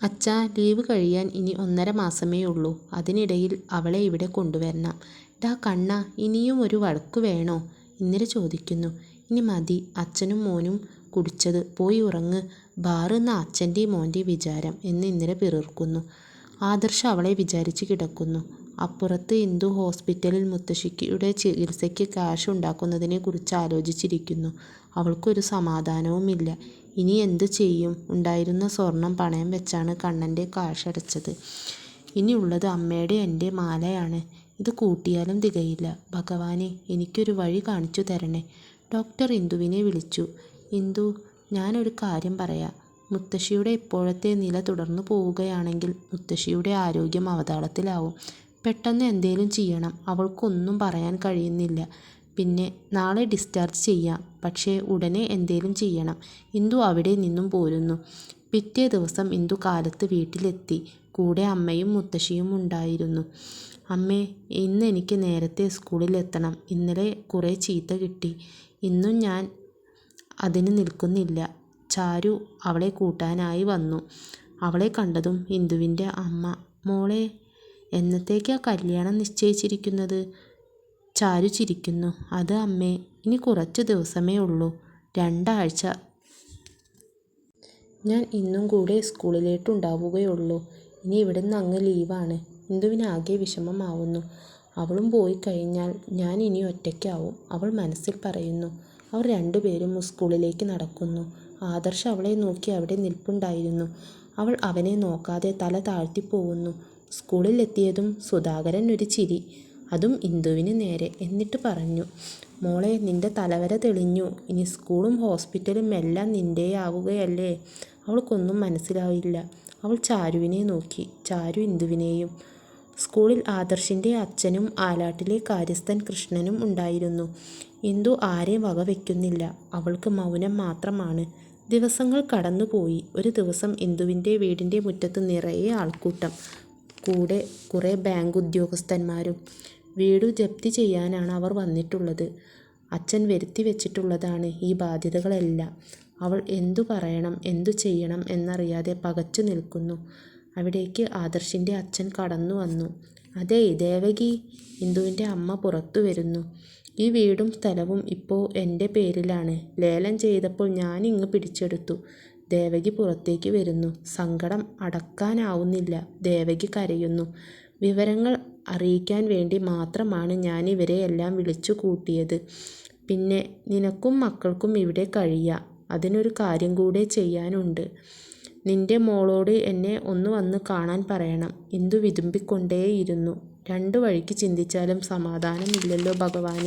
അച്ഛാ, ലീവ് കഴിയാൻ ഇനി 1.5 മാസമേ ഉള്ളൂ. അതിനിടയിൽ അവളെ ഇവിടെ കൊണ്ടുവരണം. ഡാ കണ്ണാ, ഇനിയും ഒരു വഴക്കു വേണോ? ഇന്ദിര ചോദിക്കുന്നു. ഇനി മതി, അച്ഛനും മോനും കുടിച്ചത്. പോയി ഉറങ്ങ്. ബാറെന്ന അച്ഛൻ്റെയും മോൻ്റെയും വിചാരം എന്ന് ഇന്ദിര പിറുപിറുക്കുന്നു. ആദർശ് അവളെ വിചാരിച്ച് കിടക്കുന്നു. അപ്പുറത്ത് ഇന്ദു ഹോസ്പിറ്റലിൽ മുത്തശ്ശിയുടെ ചികിത്സയ്ക്ക് കാശ് ഉണ്ടാക്കുന്നതിനെക്കുറിച്ച് ആലോചിച്ചിരിക്കുന്നു. അവൾക്കൊരു സമാധാനവുമില്ല. ഇനി എന്ത് ചെയ്യും? ഉണ്ടായിരുന്ന സ്വർണം പണയം വെച്ചാണ് കണ്ണൻ്റെ കാശടച്ചത്. ഇനിയുള്ളത് അമ്മയുടെ എൻ്റെ മാലയാണ്. ഇത് കൂട്ടിയാലും തികയില്ല. ഭഗവാനെ, എനിക്കൊരു വഴി കാണിച്ചു തരണേ. ഡോക്ടർ ഇന്ദുവിനെ വിളിച്ചു. ഇന്ദു, ഞാനൊരു കാര്യം പറയാം. മുത്തശ്ശിയുടെ ഇപ്പോഴത്തെ നില തുടർന്നു പോവുകയാണെങ്കിൽ മുത്തശ്ശിയുടെ ആരോഗ്യം അവതാളത്തിലാവും. പെട്ടെന്ന് എന്തേലും ചെയ്യണം. അവൾക്കൊന്നും പറയാൻ കഴിയുന്നില്ല. പിന്നെ നാളെ ഡിസ്ചാർജ് ചെയ്യാം. പക്ഷേ ഉടനെ എന്തേലും ചെയ്യണം. ഇന്ദു അവിടെ നിന്നും പോരുന്നു. പിറ്റേ ദിവസം ഇന്ദു കാലത്ത് വീട്ടിലെത്തി. കൂടെ അമ്മയും മുത്തശ്ശിയും ഉണ്ടായിരുന്നു. അമ്മേ, ഇന്ന് എനിക്ക് നേരത്തെ സ്കൂളിൽ എത്തണം. ഇന്നലെ കുറേ ചീത്ത കിട്ടി. ഇന്നും ഞാൻ അതിന് നിൽക്കുന്നില്ല. ചാരു അവളെ കൂട്ടാനായി വന്നു. അവളെ കണ്ടതും ഇന്ദുവിൻ്റെ അമ്മ, മോളെ, എന്നത്തേക്കാ കല്യാണം നിശ്ചയിച്ചിരിക്കുന്നത്? ചാരു ചിരിക്കുന്നു. അത് അമ്മേ, ഇനി കുറച്ച് ദിവസമേ ഉള്ളൂ. 2 ആഴ്ച. ഞാൻ ഇന്നും കൂടെ സ്കൂളിലേട്ടുണ്ടാവുകയുള്ളൂ. ഇനി ഇവിടുന്ന് അങ്ങ് ലീവാണ്. ഇന്ദുവിനാകെ വിഷമമാവുന്നു. അവളും പോയി കഴിഞ്ഞാൽ ഞാൻ ഇനി ഒറ്റയ്ക്കാവും, അവൾ മനസ്സിൽ പറയുന്നു. അവർ രണ്ടുപേരും സ്കൂളിലേക്ക് നടക്കുന്നു. ആദർശ് അവളെ നോക്കി അവിടെ നിൽപ്പുണ്ടായിരുന്നു. അവൾ അവനെ നോക്കാതെ തല താഴ്ത്തിപ്പോവുന്നു. സ്കൂളിൽ എത്തിയതും സുധാകരൻ ഒരു ചിരി, അതും ഇന്ദുവിന് നേരെ. എന്നിട്ട് പറഞ്ഞു, മോളെ, നിന്റെ തലവര തെളിഞ്ഞു. ഇനി സ്കൂളും ഹോസ്പിറ്റലും എല്ലാം നിൻ്റെയാവുകയല്ലേ? അവൾക്കൊന്നും മനസ്സിലായില്ല. അവൾ ചാരുവിനെ നോക്കി. ചാരു ഇന്ദുവിനെയും. സ്കൂളിൽ ആദർശിൻ്റെ അച്ഛനും ആലാട്ടിലെ കാര്യസ്ഥൻ കൃഷ്ണനും ഉണ്ടായിരുന്നു. ഇന്ദു ആരെയും വകവെക്കുന്നില്ല. അവൾക്ക് മൗനം മാത്രമാണ്. ദിവസങ്ങൾ കടന്നുപോയി. ഒരു ദിവസം ഇന്ദുവിൻ്റെ വീടിൻ്റെ മുറ്റത്ത് നിറയെ ആൾക്കൂട്ടം. കൂടെ കുറേ ബാങ്ക് ഉദ്യോഗസ്ഥന്മാരും. വീടു ജപ്തി ചെയ്യാനാണ് അവർ വന്നിട്ടുള്ളത്. അച്ഛൻ വരുത്തി വെച്ചിട്ടുള്ളതാണ് ഈ ബാധ്യതകളെല്ലാം. അവൾ എന്തു പറയണം, എന്തു ചെയ്യണം എന്നറിയാതെ പകച്ചു നിൽക്കുന്നു. അവിടേക്ക് ആദർശിൻ്റെ അച്ഛൻ കടന്നു വന്നു. അതേയ് ദേവകി, ഇന്ദുവിൻ്റെ അമ്മ പുറത്തു വരുന്നു. ഈ വീടും സ്ഥലവും ഇപ്പോൾ എൻ്റെ പേരിലാണ്. ലേലം ചെയ്തപ്പോൾ ഞാനിങ്ങ് പിടിച്ചെടുത്തു. ദേവകി പുറത്തേക്ക് വരുന്നു. സങ്കടം അടക്കാനാവുന്നില്ല. ദേവകി കരയുന്നു. വിവരങ്ങൾ അറിയിക്കാൻ വേണ്ടി മാത്രമാണ് ഞാൻ ഇവരെയെല്ലാം വിളിച്ചു കൂട്ടിയത്. പിന്നെ നിനക്കും മക്കൾക്കും ഇവിടെ കഴിയാം. അതിനൊരു കാര്യം കൂടെ ചെയ്യാനുണ്ട്. നിന്റെ മോളോട് എന്നെ ഒന്ന് വന്ന് കാണാൻ പറയണം. ഇന്ദു വിതുമ്പിക്കൊണ്ടേയിരുന്നു. 2 വഴിക്ക് ചിന്തിച്ചാലും സമാധാനമില്ലല്ലോ ഭഗവാനെ.